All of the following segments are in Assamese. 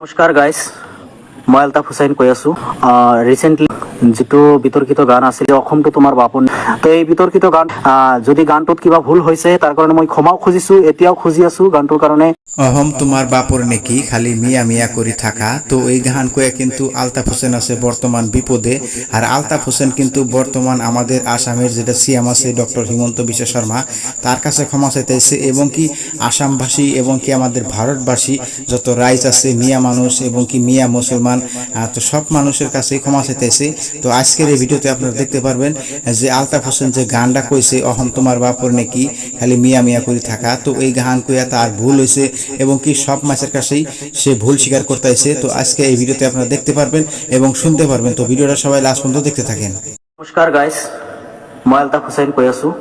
নমস্কাৰ গাইজ, মই আলতাফ হুছেইন কৈ আছোঁ। ৰিচেণ্টলি যিটো বিতৰ্কিত গান আছিলে অসমটো তোমাৰ বাপন, তো এই বিতৰ্কিত গান যদি গানটোত কিবা ভুল হৈছে তাৰ কাৰণে মই ক্ষমাও খুজিছোঁ, এতিয়াও খুজি আছোঁ গানটোৰ কাৰণে। অহম তোমার বাপর নেকি খালি মিয়া মিয়া করে থাকা। তো এই গান কয়ে কিন্তু আলতাফ হোসেন আছে বর্তমান বিপদে। আর আলতাফ হোসেন কিন্তু বর্তমান আমাদের আসামের যেটা সিএম আছে ডক্টর হিমন্ত বিশ্ব শর্মা, তার কাছে ক্ষমা চাইতেছে এবং কি আসামবাসী এবং কি আমাদের ভারতবাসী যত রাইজ আছে মিয়া মানুষ এবং কি মিয়া মুসলমান, তো সব মানুষের কাছে ক্ষমা চাইতেছে। তো আজকের এই ভিডিওতে আপনারা দেখতে পারবেন যে আলতাফ হোসেন যে গানটা কইছে অহম তোমার বাপর নেকি খালি মিয়া মিয়া করে থাকা, তো এই গান কইয়া তার ভুল হয়েছে এবং কি সব মাছের কাছেই সে ভুল স্বীকার করতে আইছে। তো আজকে এই ভিডিওতে আপনারা দেখতে পারবেন এবং শুনতে পারবেন। তো ভিডিওটা সবাই লাস্ট পর্যন্ত দেখতে থাকেন। নমস্কাৰ গাইজ, মই আলতাফ হুছেইন কৈ আছোঁ।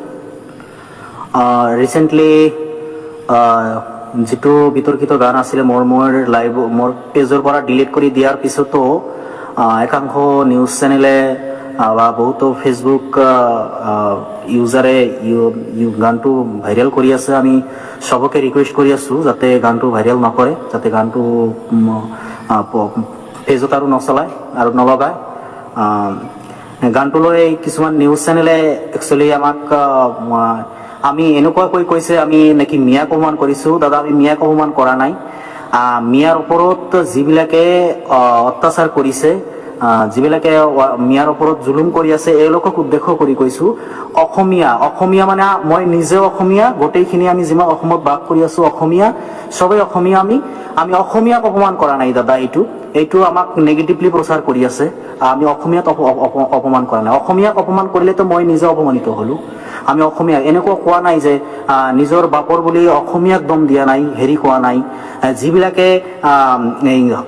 ৰিচেণ্টলি যিটো বিতৰ্কিত গান আছিলে মোৰ পেজৰ পৰা ডিলিট কৰি দিয়াৰ পিছতো একাংশ নিউজ চেনেলে বা বহুতো ফেচবুক ইউজাৰে গানটো ভাইৰেল কৰি আছে। আমি সবকে ৰিকুৱেষ্ট কৰি আছোঁ যাতে গানটো ভাইৰেল নকৰে, যাতে গানটো পেজত আৰু নচলায় আৰু নলগায়। গানটোলৈ কিছুমান নিউজ চেনেলে একচুৱেলি আমাক আমি এনেকুৱাকৈ কৈছে আমি নেকি মিয়াক অপমান কৰিছোঁ। দাদা, আমি মিয়াক অপমান কৰা নাই। মিয়াৰ ওপৰত যিবিলাকে অত্যাচাৰ কৰিছে, যিবিলাকে মিয়াৰ ওপৰত জুলুম কৰি আছে, এওঁলোকক উদ্দেশ্য কৰি কৈছোঁ। অসমীয়া মানে মই নিজেও অসমীয়া, গোটেইখিনি আমি যিমান অসমত বাস কৰি আছোঁ অসমীয়া, চবেই অসমীয়া। আমি অসমীয়াক অপমান কৰা নাই দাদা। এইটো আমাক নেগেটিভলি প্ৰচাৰ কৰি আছে। আমি অসমীয়াত অপমান কৰা নাই। অসমীয়াক অপমান কৰিলেতো মই নিজে অপমানিত হ'লোঁ। আমি অসমীয়া এনেকুৱা কোৱা নাই যে নিজৰ বাপৰ বুলি অসমীয়াক দম দিয়া নাই, হেৰি কোৱা নাই। যিবিলাকে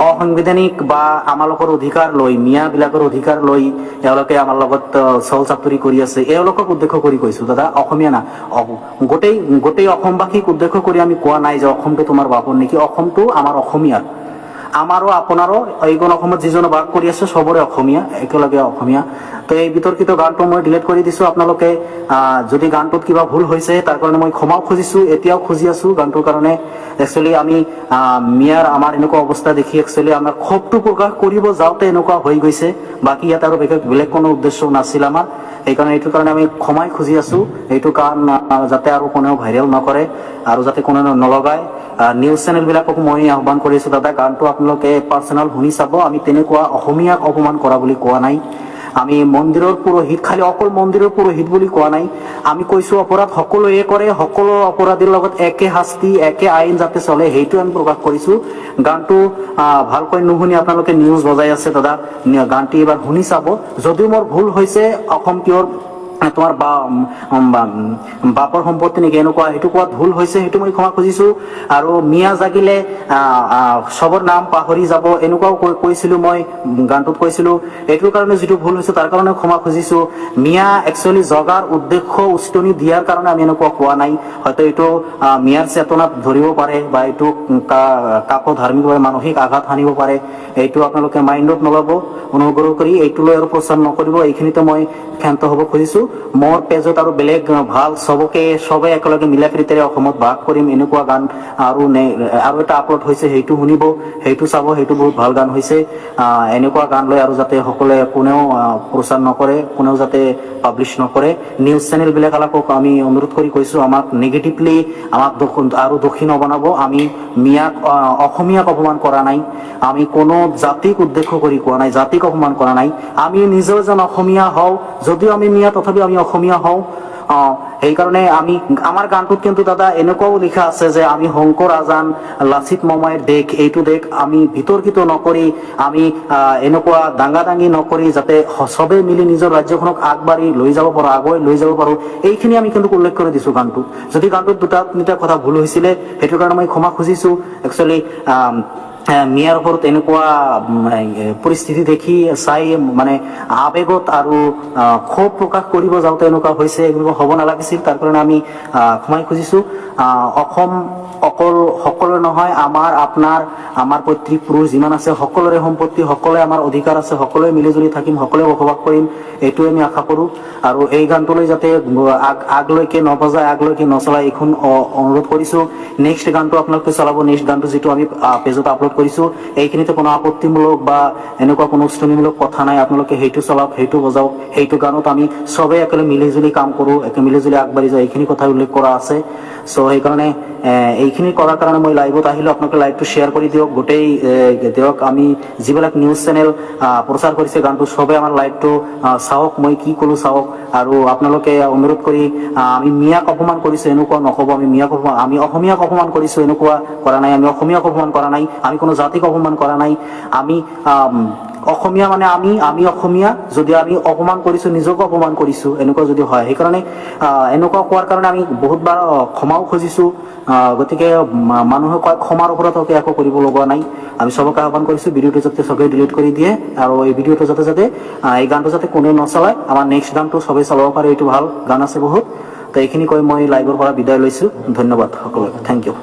অসাংবিধানিক বা আমাৰ লগৰ অধিকাৰ লৈ, মিয়াবিলাকৰ অধিকাৰ লৈ এওঁলোকে আমাৰ লগত চল চাতুৰি কৰি আছে, এওঁলোকক উদ্দেশ্য কৰি কৈছোঁ দাদা। অসমীয়া না, গোটেই অসমবাসীক উদ্দেশ্য কৰি আমি কোৱা নাই যে অসমটো তোমাৰ বাপৰ নেকি। অসমটো আমাৰ অসমীয়াৰ, আমাৰো আপোনাৰো, এইখন অসমত যিজনে বাস কৰি আছে চবৰে অসমীয়া, একেলগে অসমীয়া। তো এই বিতৰ্কিত গানটো মই ডিলিট কৰি দিছোঁ। আপোনালোকে যদি গানটোত কিবা ভুল হৈছে তাৰ কাৰণে মই ক্ষমাও খুজিছোঁ, এতিয়াও খুজি আছোঁ গানটোৰ কাৰণে। একচুৱেলি আমি মিয়াৰ আমাৰ এনেকুৱা অৱস্থা দেখি একচুৱেলি আমাৰ ক্ষোভটো প্ৰকাশ কৰিব যাওঁতে এনেকুৱা হৈ গৈছে। বাকী ইয়াত আৰু বেলেগ কোনো উদ্দেশ্য নাছিল আমাৰ। সেইকাৰণে এইটোৰ কাৰণে আমি ক্ষমাই খুজি আছোঁ। এইটো গান যাতে আৰু কোনেও ভাইৰেল নকৰে আৰু যাতে কোনেও নলগায়। নিউজ চেনেলবিলাকক মই আহ্বান কৰিছোঁ দাদা, গানটো আপোনালোকে পাৰ্চনেল শুনি চাব। আমি তেনেকুৱা অসমীয়াক অপমান কৰা বুলি কোৱা নাই। আমি মন্দিৰৰ পুৰোহিত, খালি অকল মন্দিৰৰ পুৰোহিত বুলি কোৱা নাই। আমি কৈছোঁ অপৰাধ সকলোৱে কৰে, সকলো অপৰাধীৰ লগত একে শাস্তি, একে আইন যাতে চলে, সেইটো আমি প্ৰকাশ কৰিছোঁ। গানটো ভালকৈ নুশুনি আপোনালোকে নিউজ বজাই আছে দাদা। গানটি এবাৰ শুনি চাব। যদিও মোৰ ভুল হৈছে, অসম কিয় তোমাৰ বাপৰ সম্পত্তি নেকি এনেকুৱা সেইটো কোৱাত ভুল হৈছে, সেইটো মই ক্ষমা খুজিছোঁ। আৰু মিয়া জাগিলে চবৰ নাম পাহৰি যাব, এনেকুৱাও কৈছিলোঁ মই গানটোত কৈছিলোঁ। এইটোৰ কাৰণে যিটো ভুল হৈছে তাৰ কাৰণে ক্ষমা খুজিছোঁ। মিয়া একচুৱেলি জগাৰ উদ্দেশ্য উচতনি দিয়াৰ কাৰণে আমি এনেকুৱা কোৱা নাই। হয়তো এইটো মিয়াৰ চেতনাত ধৰিব পাৰে বা এইটো কাকো ধাৰ্মিকভাৱে মানসিক আঘাত সানিব পাৰে। এইটো আপোনালোকে মাইণ্ডত নল'ব, অনুগ্ৰহ কৰি এইটো লৈ আৰু প্ৰচাৰ নকৰিব। এইখিনিতে মই ক্ষান্ত হ'ব খুজিছোঁ। মোৰ পেজত আৰু বেলেগ ভাল চবে একেলগে মিলা প্ৰীতিৰে অসমত বাস কৰিম এনেকুৱা গান আৰু এটা আপলোড হৈছে, সেইটো শুনিব, সেইটো চাব, সেইটো বহুত ভাল গান হৈছে। এনেকুৱা গান লৈ আৰু যাতে সকলোৱে কোনেও প্ৰচাৰ নকৰে, কোনেও যাতে পাব্লিছ নকৰে। নিউজ চেনেলবিলাকক আমি অনুৰোধ কৰি কৈছোঁ, আমাক নেগেটিভলি আমাক আৰু দোষী নবনাব। আমি অসমীয়াক অপমান কৰা নাই। আমি কোনো জাতিক উদ্দেশ্য কৰি কোৱা নাই, জাতিক অপমান কৰা নাই। আমি নিজেও যেন অসমীয়া হওঁ, যদিও আমি মিয়া তথাপিও আমি অসমীয়া হওঁ। সেইকাৰণে আমাৰ গানটোত কিন্তু দাদা এনেকুৱাও লিখা আছে যে আমি শংকৰ আজান লাচিত মামাৰ দেশ, এইটো দেশ আমি বিতৰ্কিত নকৰি, আমি এনেকুৱা দাঙি নকৰি যাতে চবেই মিলি নিজৰ ৰাজ্যখনক আগবাঢ়ি লৈ যাব পাৰোঁ, আগুৱাই লৈ যাব পাৰোঁ, এইখিনি আমি কিন্তু উল্লেখ কৰি দিছোঁ গানটোত। যদি গানটোত দুটা তিনিটা কথা ভুল হৈছিলে সেইটোৰ কাৰণে মই ক্ষমা খুজিছোঁ। একচুৱেলি মিয়াৰ ওপৰত এনেকুৱা পৰিস্থিতি দেখি চাই মানে আৱেগত আৰু ক্ষোভ প্ৰকাশ কৰিব যাওঁতে এনেকুৱা হৈছে, এইবোৰ হ'ব নালাগিছিল। তাৰ কাৰণে আমি ক্ষমাই খুজিছোঁ। অসম অকল সকলোৰে নহয়, আমাৰ পিতৃপুৰুষ যিমান আছে সকলোৰে সম্পত্তি, সকলোৰে আমাৰ অধিকাৰ আছে, সকলোৱে মিলিজুলি থাকিম, সকলোৱে বসবাস কৰিম, এইটোৱে আমি আশা কৰোঁ। আৰু এই গানটোলৈ যাতে আগলৈকে নবজায়, আগলৈকে নচলায়, এইখন অনুৰোধ কৰিছোঁ। নেক্সট গানটো আপোনালোকে চলাব, নেক্সট গানটো যিটো আমি পেজত আপলোড কৰিছো। এইখিনিতে কোনো আপত্তিমূলক বা এনেকুৱা কোনো শ্ৰেণীমূলক কথা নাই। আপোনালোকে সেইটো চলাওক, সেইটো বজাওক, সেইটো গানত আমি চবেই একেলগে মিলিজুলি কাম কৰো, মিলিজুলি আগবাঢ়ি যাওঁ, এইখিনি কথা উল্লেখ কৰা আছে। চ' সেইকাৰণে এইখিনি কৰাৰ কাৰণে মই লাইভত আহিলো। আপোনালোকে লাইভটো শ্বেয়াৰ কৰি দিয়ক, গোটেই দিয়ক। আমি যিবিলাক নিউজ চেনেল প্ৰচাৰ কৰিছে গানটো চবে আমাৰ লাইভটো চাওক, মই কি কলো চাওক। আৰু আপোনালোকে অনুৰোধ কৰি আমি মিয়াক অপমান কৰিছো এনেকুৱা নকব। আমি অসমীয়াক অপমান কৰিছো এনেকুৱা কৰা নাই। আমি অসমীয়াক অপমান কৰা নাই, আমি কোনো জাতিক অপমান কৰা নাই। আমি অসমীয়া মানে আমি অসমীয়া, যদি আমি অপমান কৰিছো নিজকে অপমান কৰিছো এনেকুৱা যদি হয়, সেইকাৰণে এনেকুৱা কোৱাৰ কাৰণে আমি বহুতবাৰ ক্ষমাও খুজিছো। গতিকে মানুহে কয় ক্ষমাৰ ওপৰত একো কৰিব লগা নাই। আমি চবকে আহ্বান কৰিছো ভিডিঅ'টো যাতে চবে ডিলিট কৰি দিয়ে, আৰু এই ভিডিঅ'টো যাতে এই গানটো যাতে কোনেও নচলায়। আমাৰ নেক্সট গানটো চবে চলাব পাৰে, এইটো ভাল গান আছে বহুত। তো এইখিনি কৈ মই লাইভৰ পৰা বিদায় লৈছো। ধন্যবাদ সকলোকে, থেংক ইউ।